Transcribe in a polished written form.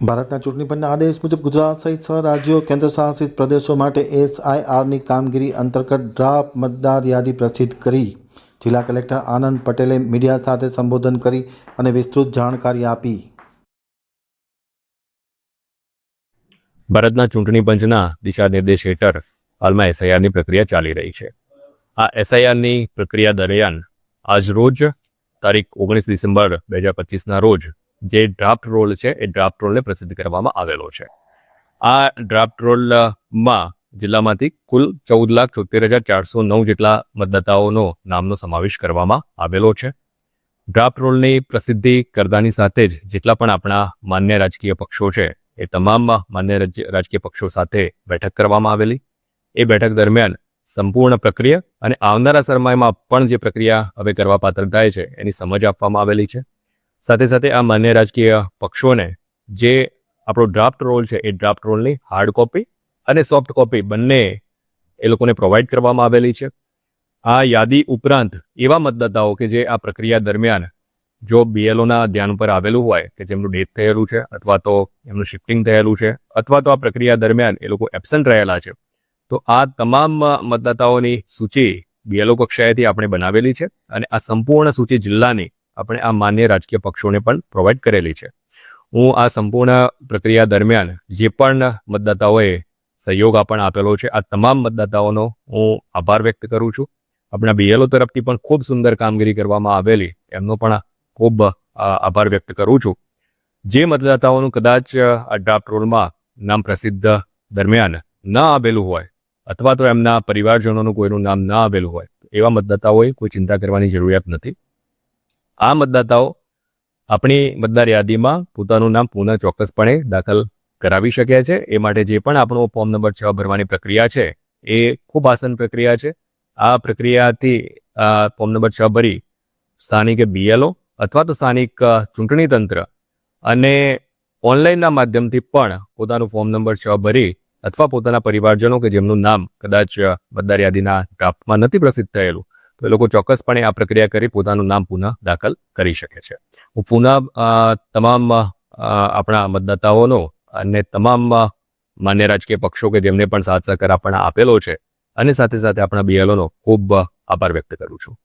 ભારતના ચૂંટણી પંચના આદેશ મુજબ ગુજરાત સહિત 6 રાજ્યો કેન્દ્રશાસિત પ્રદેશો માટે SIRની કામગીરી અંતર્ગત ડ્રાફ્ટ મતદાર યાદી પ્રસિદ્ધ કરી જિલ્લા કલેક્ટર આનંદ પટેલે મીડિયા સાથે સંબોધન કરી અને વિસ્તૃત જાણકારી આપી। ભારતના ચૂંટણી પંચના દિશા નિર્દેશ હેઠળ હાલમાં SIRની પ્રક્રિયા ચાલી રહી છે। આ SIRની પ્રક્રિયા દરમિયાન આજ રોજ તારીખ 19 ડિસેમ્બર 2025ના રોજ જે ડ્રાફ્ટ રોલ છે એ ડ્રાફ્ટ રોલને પ્રસિદ્ધ કરવામાં આવેલો છે। આ ડ્રાફ્ટ રોલમાં જિલ્લામાંથી કુલ 14,74,409 જેટલા મતદાતાઓનો નામનો સમાવેશ કરવામાં આવેલો છે। ડ્રાફ્ટ રોલની પ્રસિદ્ધિ કરતાની સાથે જ જેટલા પણ આપણા માન્ય રાજકીય પક્ષો છે એ તમામ માન્ય રાજકીય પક્ષો સાથે બેઠક કરવામાં આવેલી। એ બેઠક દરમિયાન સંપૂર્ણ પ્રક્રિયા અને આવનારા સમયમાં પણ જે પ્રક્રિયા હવે કરવા પાત્ર થાય છે એની સમજ આપવામાં આવેલી છે। સાથે સાથે આ માન્ય રાજકીય પક્ષોને જે આપણો ડ્રાફ્ટ રોલ છે એ ડ્રાફ્ટ રોલની હાર્ડ કોપી અને સોફ્ટ કોપી બંને એ લોકોને પ્રોવાઈડ કરવામાં આવેલી છે। આ યાદી ઉપરાંત એવા મતદાતાઓ કે જે આ પ્રક્રિયા દરમિયાન જો BLOના ધ્યાન પર આવેલું હોય કે જેમનું ડેથ થયેલું છે અથવા તો એમનું શિફ્ટિંગ થયેલું છે અથવા તો આ પ્રક્રિયા દરમિયાન એ લોકો એબસન્ટ રહેલા છે, તો આ તમામ મતદાતાઓની સૂચિ BLO કક્ષાએથી આપણે બનાવેલી છે અને આ સંપૂર્ણ સૂચિ જિલ્લાની આપણે આ માન્ય રાજકીય પક્ષોને પણ પ્રોવાઈડ કરેલી છે। હું આ સંપૂર્ણ પ્રક્રિયા દરમિયાન જે પણ મતદાતાઓએ સહયોગ આપણને આપેલો છે આ તમામ મતદાતાઓનો હું આભાર વ્યક્ત કરું છું। આપણા BLO તરફથી પણ ખૂબ સુંદર કામગીરી કરવામાં આવેલી એમનો પણ ખૂબ આભાર વ્યક્ત કરું છું। જે મતદાતાઓનું કદાચ આ ડ્રાફ્ટ રોલમાં નામ પ્રસિદ્ધ દરમિયાન ન આવેલું હોય અથવા તો એમના પરિવારજનોનું કોઈનું નામ ન આવેલું હોય એવા મતદાતાઓએ કોઈ ચિંતા કરવાની જરૂરિયાત નથી। આ મતદાતાઓ આપણી મતદાર યાદીમાં પોતાનું નામ પુનઃ ચોક્કસપણે દાખલ કરાવી શકે છે। એ માટે જે પણ આપણો ફોર્મ નંબર 6 ભરવાની પ્રક્રિયા છે એ ખૂબ આસાન પ્રક્રિયા છે। આ પ્રક્રિયાથી ફોર્મ નંબર 6 ભરી સ્થાનિક BLO અથવા તો સ્થાનિક ચૂંટણી તંત્ર અને ઓનલાઈનના માધ્યમથી પણ પોતાનું ફોર્મ નંબર 6 ભરી અથવા પોતાના પરિવારજનો કે જેમનું નામ કદાચ મતદાર યાદીના ડ્રાફ્ટમાં નથી પ્રસિદ્ધ થયેલું તો એ લોકો ચોક્કસપણે આ પ્રક્રિયા કરી પોતાનું નામ પુનઃ દાખલ કરી શકે છે। હું પુનઃ તમામ આપણા મતદાતાઓનો અને તમામ માન્ય રાજકીય પક્ષો કે જેમને પણ સાથ સહકાર આપણને આપેલો છે અને સાથે સાથે આપણા BLOનો ખૂબ આભાર વ્યક્ત કરું છું।